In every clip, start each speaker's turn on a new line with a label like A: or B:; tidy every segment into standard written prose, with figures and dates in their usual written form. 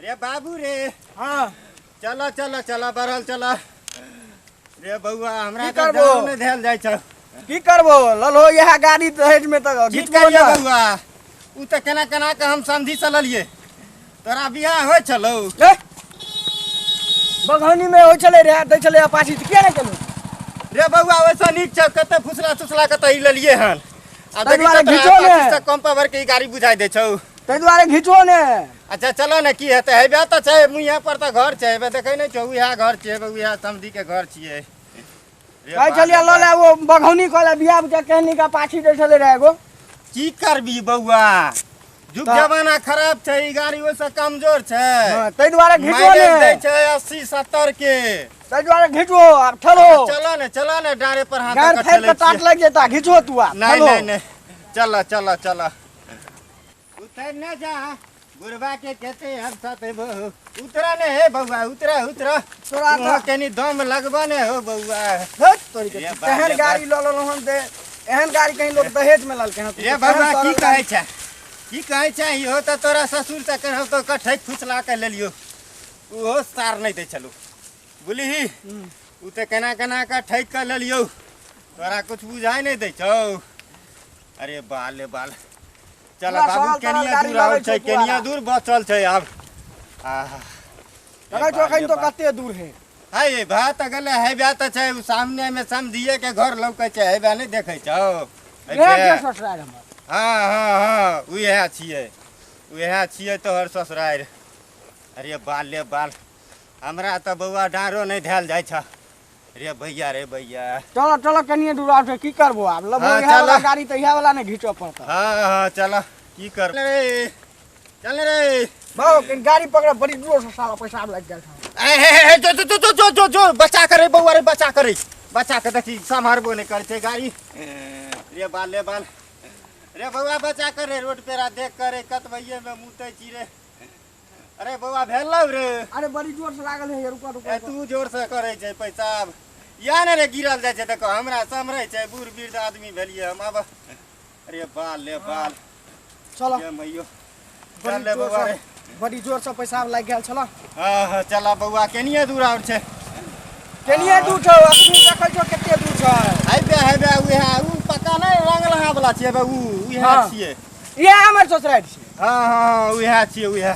A: रे बाबू रे।
B: हाँ
A: चलो चलो चलो बढ़ल चलो रे बउआ हमरा
B: की
A: तो
B: करबो?
A: गाँव में धेल जाय छ
B: की करबो ललो यह गाड़ी दहेज में तो
A: की
B: घिचबो
A: करिए
B: ना
A: बउआ उ त केना केना के हम समझी चललिए तोरा बियाह होय छलौ
B: ए, बगहनी में हो चले रे दै चले अपाची त किया नहीं चलो
A: रे बउआ वैसा नीक छ कते फुसला तुसला कते ई लेलिए हन आ
B: ताहि
A: देखि
B: दुआरे
A: त
B: घिचो ने।
A: से कम पावर के ई गाड़ी बुझाई दे छौ।
B: तै द्वारे घिचो ने।
A: अच्छा चलो ने की हेतै हेबे त छै मुइया पर त घर छै हेबे देखै नै छौ उहा घर छै उहा समधी के घर छियै। रे
B: कह
A: बाप
B: चलिए
A: रे
B: लले वो बगहनी कोला बियाह के कहनी का पाछी दै चले रे एगो
A: की करबी बउआ जुग
B: तऽ-
A: जमाना खराब छै ई गाड़ी ओइसे कमजोर छै।
B: हाँ, तै द्वारे घिचो
A: माइलेज दै
B: ने।
A: छै 80 70 के।
B: तै द्वारे घिचो अब ठलो
A: चलो ने डारे पर हाथ
B: गाड़
A: कर
B: फेर
A: चले
B: के टाट लग जेता घिचो तू आ
A: नहीं नहीं नहीं चलो चलो चलो उतर न जा गुरबा के कहते हम साथ है बहु उतरा ने हे बउआ उतरा उतरा
B: तोरा
A: तू कनी दम लगबा ने हो बउआ।
B: हट तोरी के
A: ये बाप
B: केहन
A: रे
B: गाड़ी ल ल हम दे एहन गाड़ी कहीं लोग दहेज में लल के हैं
A: रे बउआ की कहै छै की कहै छै इहो त तोरा ससुर त कहौ तो कठै फुसला के लेलियो उहो सार नहीं दे चलू बुलिही उ त केना केना के ठैक के लेलियो तोरा कुछ बुझाई नहीं दे छौ। अरे बाल रे बाल चला
B: पूरा
A: बाबू
B: सरल तरल
A: केनिया
B: गाड़ी
A: दूर आउ
B: लगै
A: छै
B: छौ
A: केनिया
B: पूरा।
A: दूर बचल छै अब आहा
B: लगा तो कहीं तो कते दूर है
A: हाय भात गले है ब्या त छै उ सामने में समधिए के घर लौकै छै है ब्या नहीं देखै छौ।
B: रे के ससुराल हमर
A: हाँ हाँ हाँ उहे छियै तोहर ससुरार। अरे बाल रे बाल हमरा त बउआ डाँरो नहीं धैल जाय छ रे भैया
B: चलो चलो कनिए दूर आउ की करबो अब लबो
A: हाँ,
B: यह वाला
A: चलो।
B: गाड़ी तो यह वाला ने घिचो पड़ता
A: हाँ हाँ चल की कर चल रे
B: बहु कि गाड़ी पकड़ बड़ी दूर से साला पैसा लग गया था
A: ए जो बचा करे बउआ रे बचा के देखी संभारबो नहीं करे छै गाड़ी रे बाल रे बउआ बचा करे रोड पे रा देख करे कतबैये में मुतै छी रे। अरे बउआ भेलौ रे
B: अरे बड़ी जोर से लागल है रुका रुका
A: ए तू जोर से करे छै पैसा या ने रे गिरल जाय छै देखो हमरा समरै छै बूढ़ वृद्ध आदमी भेलिए हम अब। अरे बाल ले बाल
B: चलो
A: ये मैयो
B: बड़ी
A: चल ले
B: जोर
A: बउआ
B: से
A: रे
B: बड़ी जोर से पैसा लग गया चलो
A: हाँ हाँ चला बउआ केनिए दूर आउट छै
B: केनिए दूर छौ अपनी देखै छौ कते दूर छै
A: है बे उहे उ पक्का नहीं रंग लहा वाला छियै बे उहे
B: हाँ।
A: छियै।
B: ये हमर ससुराल छै
A: हाँ हाँ उहे छियै उहे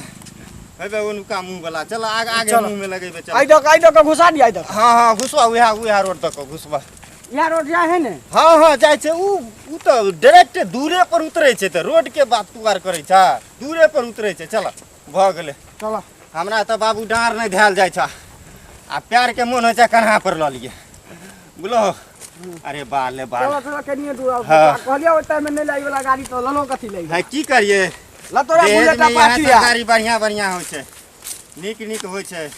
A: हेबे उनका मुंह वाला चल आगे
B: चलो।
A: मुंह में लगेबे चल
B: आई दो घुसा दिया आई दो
A: हाँ हाँ घुसवा उहे रोड तक घुसवा
B: यहाँ रोड जा है ने
A: हाँ हाँ जाय छै उ तो डायरेक्ट दूरे पर उतरै छै त रोड के बात तू आर करै छ दूरे पर उतरै छै चल भ गेलै।
B: चलो
A: हमरा त बाबू डाँर नहीं धैल जाय छ आ प्यार के मन होइ छै कन्हा पर ल लिए बुझलो। अरे बाल रे बाल
B: चलो चलो केनिए दूर आउ
A: हाँ।
B: कहलिए ओइ टाइम में नहीं लाई वाला गाड़ी तो ललो कथी लाई
A: है की करिए
B: ला तोरा
A: दहेज
B: बुलेट
A: में यहाँ
B: पाछी
A: सब
B: आ
A: गाड़ी बढ़िया बढ़िया होइ छै नीक होइ छै।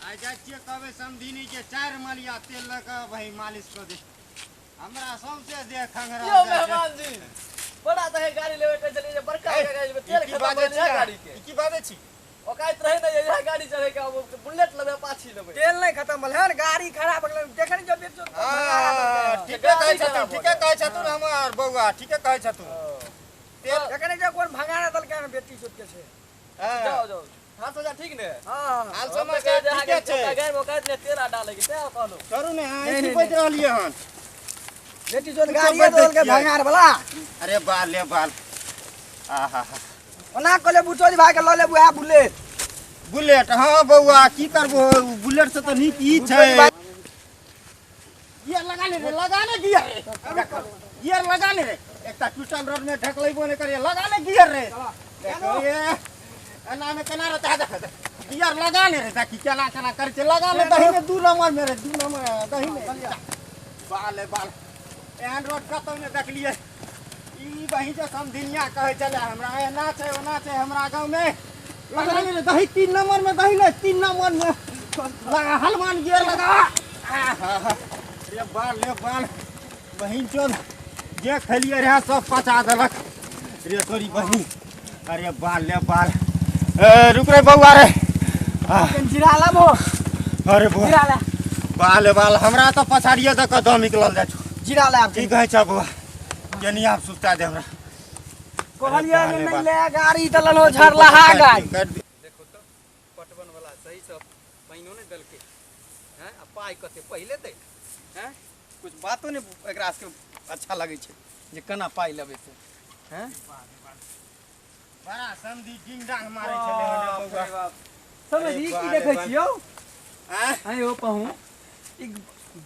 A: आइ जाइ छियै कहबै समधिनी के 4 मलिया तेल लऽ कऽ भाई मालिश कऽ दे हमरा सौंसे देह खंगरा
C: यो मेहमान जी बड़ा तो है गाड़ी लेवे के चली जे बड़का
A: ए,
C: गाड़ी में तेल
A: की
C: खत्म
A: बाजै
C: हो
A: छी
C: जाए गाड़ी के
A: की बाजै छी
C: औकात रहे ना यह गाड़ी चले के अब बुलेट लेवे पाछी लेवे
B: तेल नहीं खत्म भेल है गाड़ी खराब हो गेल देखनी जब बेचो
A: ठीके कहै छथुन हमर बउआ ठीके कहै छथुन तेल
B: देखनी जब कोन भगाना दल के बेटी सुत के छे
C: जाओ जाओ हाथ हो जा ठीक ने
B: हां
A: हाल
C: हम
A: समाचार
C: के
A: ठीके छै
C: गाड़ी में औकात ने तेल डाले के ते कहलो
A: करू ने
B: नहीं,
A: आई
B: नहीं,
A: बज रहलिए हन
B: बेटी सुत
A: तू
B: गाड़ी
A: सब
B: दल के
A: देखिए।
B: भगार वाला
A: अरे बाल ले बाल आहा
B: ओना कोले बुचोज भाई के ल ले बुआ बुलेट
A: बुलेट हाँ बउआ की करबो बुलेट से तो नीक ई छै गियर लगा ले रे गियर लगा ले रे एकटा टूटल रोड में ढकलेबो नहीं करिए लगा ले गियर रे देखो ये एना में केना रहता है गियर लगा ले रे ताकि केना केना कर छै लगा ले दही 2 नंबर में रे 2 नंबर दही में बाल बाल एहन रोड कतौ ने देखलिए ई बही जे समधिनिया कहै चले हमरा एना छै ओना छै हमरा गांव में लगा ले रे दही 3 नंबर में दही ले 3 नंबर में लगा हनुमान गियर लगा रे बाल बहिन चोद जे खलिए रहे सब पचा देलक रे तोरी बहिन। अरे बाल ले बाल रुक रे बउआ रे
B: जीरा लाबो
A: अरे बुआ
B: जीरा ला
A: बाल बाल हमरा तो पछाड़िए तक दम निकलल जाइ छौ
B: जीरा ला
A: की कहै छ बुआ केनी आप सुता दे हमरा
B: कहलिया जे नहीं ले गाड़ी तलन हो झरला हा गाय
C: देखो तो पटवन वाला सही सब पैनो ने दलके हैं आ पाई कते पहिले दे हैं कुछ बातो ने एकरा से अच्छा लगे छे जे कना पाई लेबे से हैं
A: बड़ा समधी डिंग डांग मारै छले ओने बउआ
C: समझी की देखै छियो
A: हैं
C: आइ हो पहू ई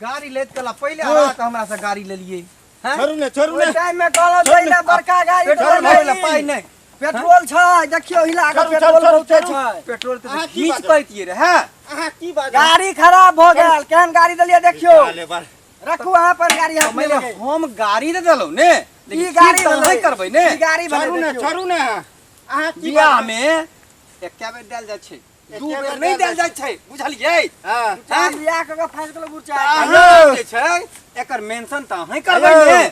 C: गाड़ी लेत कला पहिले आरा त हमरा से गाड़ी ले लिए हैं
A: छोरू
B: ओइ
A: ने
B: टाइम में कहलो दैला बड़का गाड़ी
C: पेट्रोल ले पाई नहीं
B: पेट्रोल छै देखियो हिला के
A: चल,
B: पेट्रोल
A: चल,
B: बहुते
A: चल,
B: छै
C: पेट्रोल तो
A: अहाँ की
C: खींच
A: बात
C: पैतिए रे हैं
A: अहाँ की बात
B: गाड़ी खराब हो गेल केहन गाड़ी देलिए देखियो
A: बाले बाल
B: रखू वहां पर गाड़ी हम
C: पहिले
B: ले
C: हम गाड़ी दे देलो ने
B: ई
C: लेकिन
B: गाड़ी
C: गाड़ी नहीं करबै ने
B: ई गाड़ी
A: छोरू
B: बने
A: ने
B: देखियो
A: छोरू ने अहाँ की
C: बियाह
A: बात
C: में एके बेर देल जाइ छै दू
A: एके
C: बेर
A: बेर
C: नहीं
A: देल
C: देल जाइ छै बुझलियै
A: हां
B: चार बियाह के फैसला गुरचा
C: अहाँ जे छै एकर मेंशन त अहीं करबै
A: हेलो।
C: ने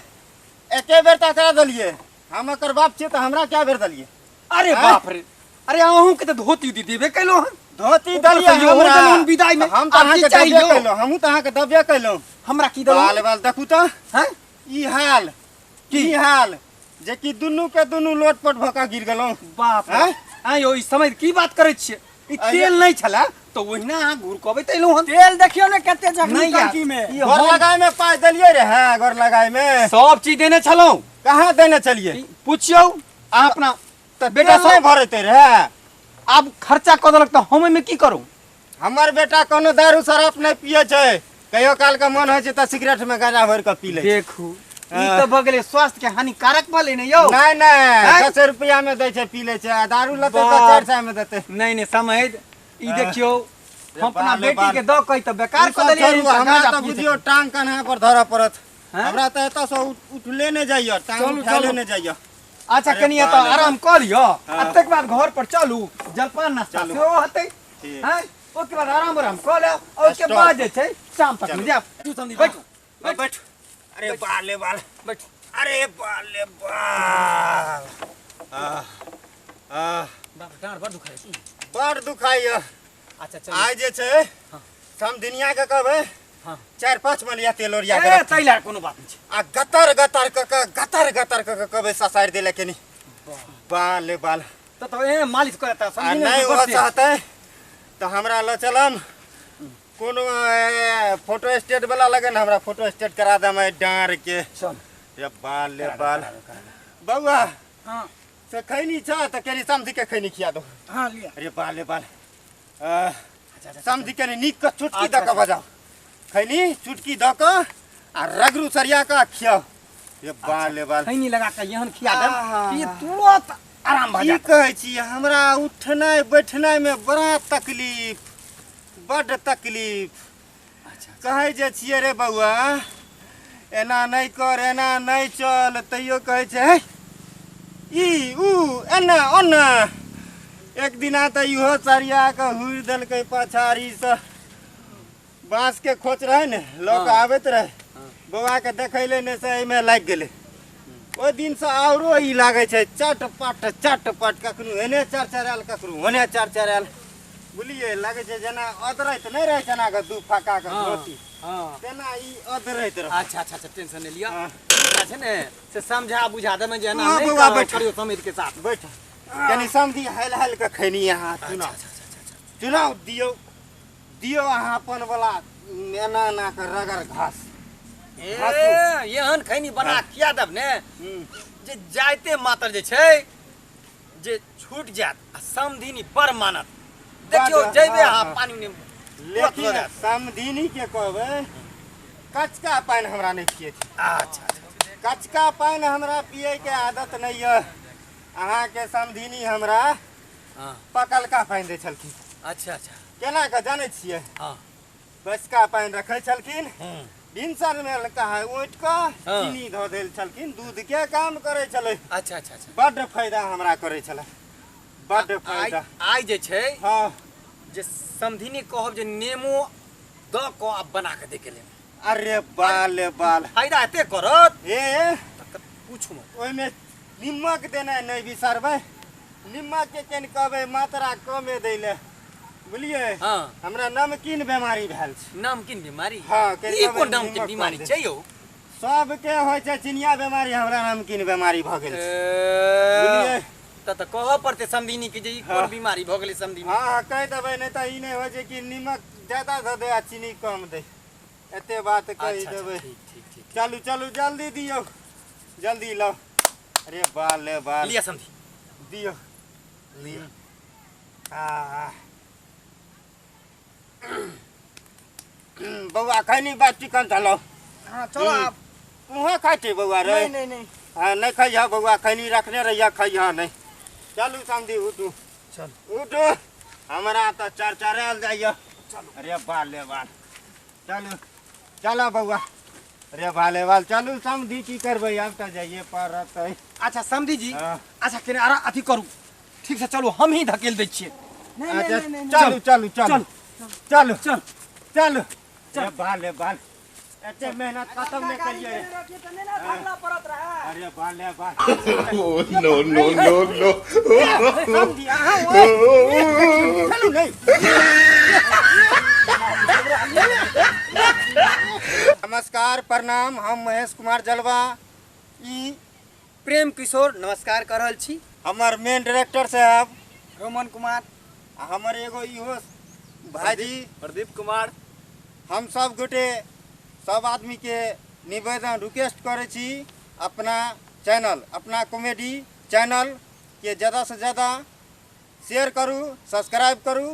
A: एके बेर तक करा देलिए हम एकर बाप छियै त हमरा क्या बेर देलिए
C: अरे
A: हैं?
C: बाप रे अरे अहूं के त धोती दी देबे कैलो हन
A: धोती
C: ऊपर
A: दलिए
C: से यो
A: हमरा
C: जमीन विदाई में
A: हम त
C: आब
A: अहाँ
C: की
A: के
C: चाहिए
A: दबे
C: यो?
A: कैलो हमहू त अहाँ के दबे कैलो
C: हमरा की देलो
A: बाल बाल देखू त
C: हैं
A: ई हाल
C: की?
A: की हाल जे कि दुनू के दुनू लोटपट भका गिर गेलौ
C: बाप रे
A: हैं?
C: आ यो ई समय की बात करै छियै ई तेल नहीं छला तो ओहिना अहाँ घुरकबै तैलो हन
B: तेल देखियो ने कते जखनी
C: नहीं यार,
B: टंकी में
C: ई
A: गोर
C: हम
A: लगाए में पाइ देलिए रे हां गोर लगाए में
C: सब चीज देने छलौ
A: कहाँ देने चलिए
C: पूछियो अहाँ अपना
A: त
C: बेटा
A: बेटा से भरते रे
C: आब खर्चा क देलक त हम एमे की करू
A: हमर बेटा कोनो दारू शराब नहीं पिए छै कहियो काल का मन होय छै त सिगरेट में गांजा भर के पी ले
C: देखू ई त भ गेलै स्वास्थ्य के हानिकारक भले ने यौ
A: नहीं नहीं
C: हैं?
A: 10 रुपया में दै छै पी ले छै आ दारू लते त
C: बाप।
A: 400 में देते
C: नहीं नहीं समझ ई
A: हाँ।
C: देखियो हम अपना
A: बाले
C: बेटी
A: बाल।
C: के द कहि त बेकार क देलियै
A: छोड़ू, हमरा त बुझियो टांग कन्हा पर धरऽ पड़त
C: हैं?
A: हमरा त एतऽ से उठले ने जाइयो टांग
C: चलू,
A: उठा
C: चलू।
A: ले जाइयो
C: अच्छा
A: अरे
C: कनिया त
A: बाले
C: आराम क लियो
A: हाँ।
C: आ तक बाद घर पर चलू जलपान नाश्ता
A: चलू।
C: सेहो हतै
A: ठीक।
C: हैं ओके बाद आराम आराम क ले और उसके
A: स्टॉप।
C: बाद जे छै शाम तक
A: चलू।
C: में जाब तू समझी बैठू
A: बैठ अरे बाले बाल
C: बैठू
A: अरे बाले बाल
C: बाप डांड बड़ दुखाइ छै
A: बड़ दुखाइयो
C: अच्छा चल
A: आइ जे छै हम दुनिया के कहबै
C: हाँ।
A: 4-5 मलिया तेल ओरिया के
C: ए
A: रख।
C: तैला कोनो बात नहीं छै
A: आ गतर गतर क कहबै ससारि देले केनी बाले बाल
C: त ए मालिश करे त
A: आ
C: समझी
A: नहीं हो
C: नहीं
A: चाहते तो हमरा ल चलम कोनो फोटो स्टेट वाला लगन हमरा फोटो स्टेट करा दम डार के
C: चल
A: ये बाल ले बाल बउआ
B: हां
A: से खैनी छ त केनी समझी के खैनी खिया दो
B: हां लिया
A: अरे बाल ले बाल समझी के निक क चुटकी
C: अच्छा,
A: द के बजाओ खैनी चुटकी द क आ रगरू सरिया का खियाओ ये बाल ले बाल
C: खैनी लगा के यहन खिया
A: आहा।
C: देम ये तुरंत आराम भ
A: की
C: जात
A: कहै छी हमरा उठनाइ बैठनाइ में बड़ा तकलीफ बड़ तकलीफ कहै जे छियै रे बउआ एना नहीं कर एना नहीं चल तैयो कहै छै "है, ई ऊ एना ओना एक दिना त इहो सरिया के हुरि देलकै पछाड़ी से बांस के खोच रहे ने लोग
C: हाँ।
A: आबैत रहे बउआ के देखैले ने से एमे लागि गेलै ओहि दिन से औरो ई लागे छै चटपट कखनो एने चरचरायल कखनो ओने चरचरायल बुझलिए लागे छै जेना अदरैत नहीं रहे छै ना के दू फाका के
C: हाँ।
A: रोटी
C: हां
A: तेना ई अदरैत रहे
C: अच्छा अच्छा अच्छा टेंशन नहीं लिया
A: हाँ।
C: ठीक छै ने से समझा बुझा दे में जे ना
A: हाँ,
C: नहीं
A: बउआ,
C: करो,
A: बैठ।
C: करियो समिति के साथ
A: बैठ कनी समझी हेल हेल के खैनी यहाँ चुनाव चुनाव दियो अहाँ अपन वाला एना एना के रगर घास
C: ए
A: हाँ,
C: यहन खैनी बना
A: हाँ।
C: खिया दब ने
A: हम्म।
C: जे जायते मातर जे छै जे छूट जात आ समधिनी पर मानत देखियो
A: बड़,
C: जइबे
A: हाँ,
C: अहाँ
A: हाँ।
C: पानी में
A: लेकिन समधिनी के कहबै कचका पानि हमरा नहीं पिए छी
C: अच्छा अच्छा
A: कचका पानि हमरा पिए के आदत नहीं है अहाँ के समधिनी हमरा
C: हां
A: पकलका पानि दै छलखिन
C: अच्छा अच्छा
A: केना के जानै छियै
C: हां
A: बसका पानि रखै छलखिन
C: हम्म
A: भिनसर में कहा उठ के
C: हाँ।
A: चीनी धो देल छलखिन दूध के काम करे छलै
C: अच्छा अच्छा अच्छा
A: बड्ड फायदा हमरा करे छलै बड्ड फायदा
C: आइ जे छै
A: हाँ
C: जे समधिनी कहब जे नेमो द क आ बना के दे के ले
A: अरे बाल बाल
C: फायदा एते करत
A: हे
C: पूछू मत
A: ओहिमे निमक देनाइ नहीं बिसरबै निमक के केन कहबै मात्रा कमे दै ले बुझलिए
D: हाँ
A: हमरा नमकीन बीमारी भेल छै
D: नामकीन बीमारी
A: हाँ,
D: ई कोन नामकीन बीमारी छै यौ
A: सबके होइ छै चिनिया बीमारी हमरा नमकीन बीमारी भऽ गेल छै बुझलिए
D: त कहऽ पड़तै समधिनी के जे ई कोन
A: हाँ।
D: बीमारी भऽ गेलै समधिनी
A: हाँ कहि देबै नहीं तऽ ई नहीं होइ छै कि नीमक ज्यादा दऽ दे आ चीनी कम दे एते बात कहि
D: अच्छा
A: देबै
D: ठीक ठीक ठीक
A: चलू चलू जल्दी दियौ जल्दी लो अरे बाल ले बाल
D: लिया समधी
A: दियो लियो आ बउआ खैनी बात चिकन चलो
B: हाँ चलो आप
A: मुँहे खाइ छै बउआ रे
B: नहीं नहीं नहीं
A: हाँ नहीं खैहा बउआ खैनी रखने रहिया खैहा नहीं चलू समझी उठू
D: चल
A: उठू हमरा तो चरचरायल जाइए अरे बाल ले बाल चलू चलो बउआ अरे बाले बाल चलू समझी की करबै अब तो जाइए पड़त है
D: अच्छा समधी जी
A: हाँ।
D: अच्छा केने आरा अथी करू ठीक से चलू हम ही धकेल दै छियै
B: नहीं
A: अच्छा
B: नहीं नहीं
A: चलू चलू चलू चलू
D: चल
A: चलू अरे बाल बाल एते मेहनत खत्म नहीं करिए अरे बाल ले बाल
E: Oh, no, no, no, no.
A: समझी अहाँ ओए चलू नहीं नमस्कार प्रणाम हम महेश कुमार जलवा ई
D: प्रेम किशोर नमस्कार कर रहल छी
A: हमर मेन डायरेक्टर साहब
B: रोमन कुमार
A: आ हमर एगो इहो भाईजी
D: प्रदीप कुमार
A: हम सब गोटे सब आदमी के निवेदन रिक्वेस्ट करे छी अपना चैनल अपना कॉमेडी चैनल के ज़्यादा से ज़्यादा शेयर करू सब्सक्राइब करू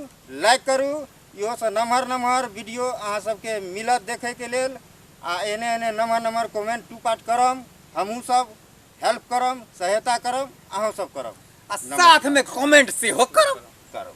A: लाइक करू इहो से नमहर नमहर वीडियो अहाँ सबके मिलत देखे के लेल आ एने एने नमहर नमहर कमेंट टू पार्ट करम हमहूँ सब हेल्प करम सहायता करम अहूँ सब करम
D: आ साथ में कमेंट सेहो करब
A: करम